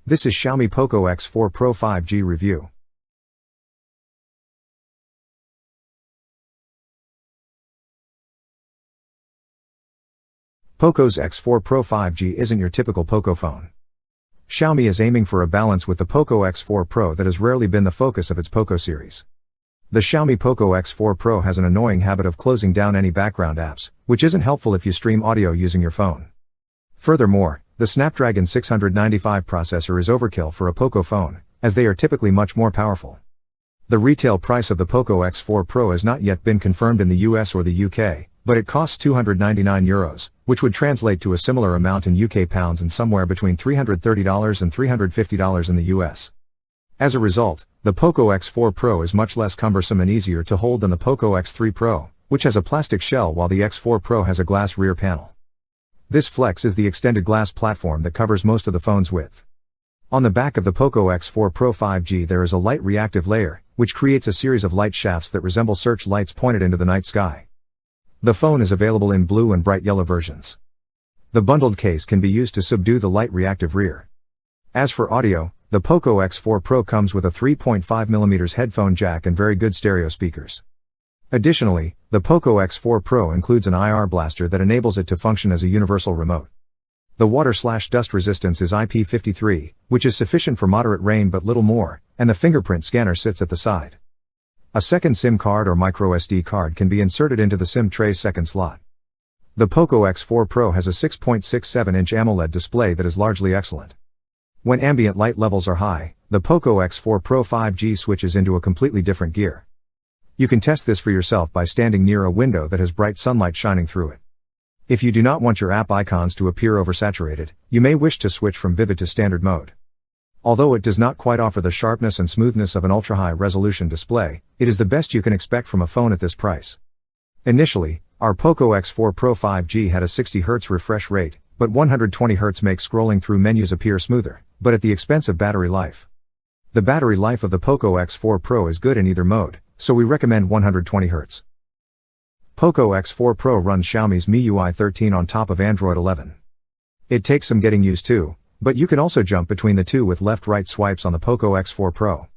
This is Xiaomi Poco X4 Pro 5G review. Poco's X4 Pro 5G isn't your typical Poco phone. Xiaomi is aiming for a balance with the Poco X4 Pro that has rarely been the focus of its Poco series. The Xiaomi Poco X4 Pro has an annoying habit of closing down any background apps, which isn't helpful if you stream audio using your phone. Furthermore, the Snapdragon 695 processor is overkill for a Poco phone, as they are typically much more powerful. The retail price of the Poco X4 Pro has not yet been confirmed in the US or the UK, but it costs €299, which would translate to a similar amount in UK pounds and somewhere between $330 and $350 in the US. As a result, the Poco X4 Pro is much less cumbersome and easier to hold than the Poco X3 Pro, which has a plastic shell while the X4 Pro has a glass rear panel. This Flex is the extended glass platform that covers most of the phone's width. On the back of the Poco X4 Pro 5G there is a light reactive layer, which creates a series of light shafts that resemble search lights pointed into the night sky. The phone is available in blue and bright yellow versions. The bundled case can be used to subdue the light reactive rear. As for audio, the Poco X4 Pro comes with a 3.5mm headphone jack and very good stereo speakers. Additionally, the Poco X4 Pro includes an IR blaster that enables it to function as a universal remote. The water/dust resistance is IP53, which is sufficient for moderate rain but little more, and the fingerprint scanner sits at the side. A second SIM card or microSD card can be inserted into the SIM tray's second slot. The Poco X4 Pro has a 6.67-inch Amoled display that is largely excellent. When ambient light levels are high, the Poco X4 Pro 5G switches into a completely different gear. You can test this for yourself by standing near a window that has bright sunlight shining through it. If you do not want your app icons to appear oversaturated, you may wish to switch from vivid to standard mode. Although it does not quite offer the sharpness and smoothness of an ultra-high resolution display, it is the best you can expect from a phone at this price. Initially, our Poco X4 Pro 5G had a 60Hz refresh rate, but 120Hz makes scrolling through menus appear smoother, but at the expense of battery life. The battery life of the Poco X4 Pro is good in either mode, so we recommend 120Hz. Poco X4 Pro runs Xiaomi's MIUI 13 on top of Android 11. It takes some getting used to, but you can also jump between the two with left-right swipes on the Poco X4 Pro.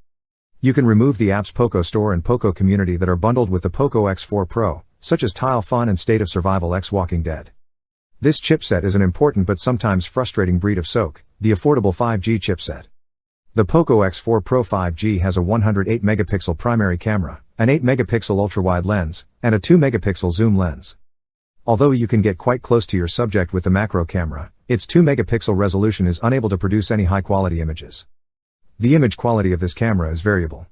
You can remove the apps Poco Store and Poco Community that are bundled with the Poco X4 Pro, such as Tile Fun and State of Survival X Walking Dead. This chipset is an important but sometimes frustrating breed of SoC, the affordable 5G chipset. The Poco X4 Pro 5G has a 108-megapixel primary camera, an 8-megapixel ultra-wide lens, and a 2-megapixel zoom lens. Although you can get quite close to your subject with the macro camera, its 2-megapixel resolution is unable to produce any high-quality images. The image quality of this camera is variable.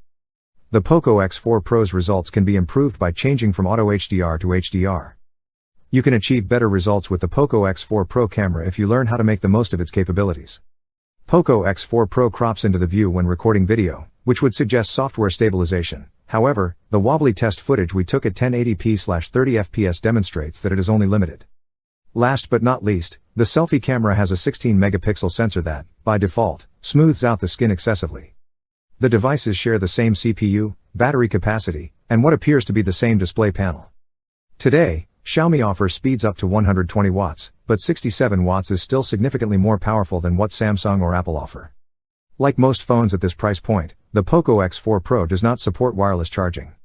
The Poco X4 Pro's results can be improved by changing from Auto HDR to HDR. You can achieve better results with the Poco X4 Pro camera if you learn how to make the most of its capabilities. Poco X4 Pro crops into the view when recording video, which would suggest software stabilization. However, the wobbly test footage we took at 1080p/30fps demonstrates that it is only limited. Last but not least, the selfie camera has a 16-megapixel sensor that, by default, smooths out the skin excessively. The devices share the same CPU, battery capacity, and what appears to be the same display panel. Today, Xiaomi offers speeds up to 120 watts, but 67 watts is still significantly more powerful than what Samsung or Apple offer. Like most phones at this price point, the Poco X4 Pro does not support wireless charging.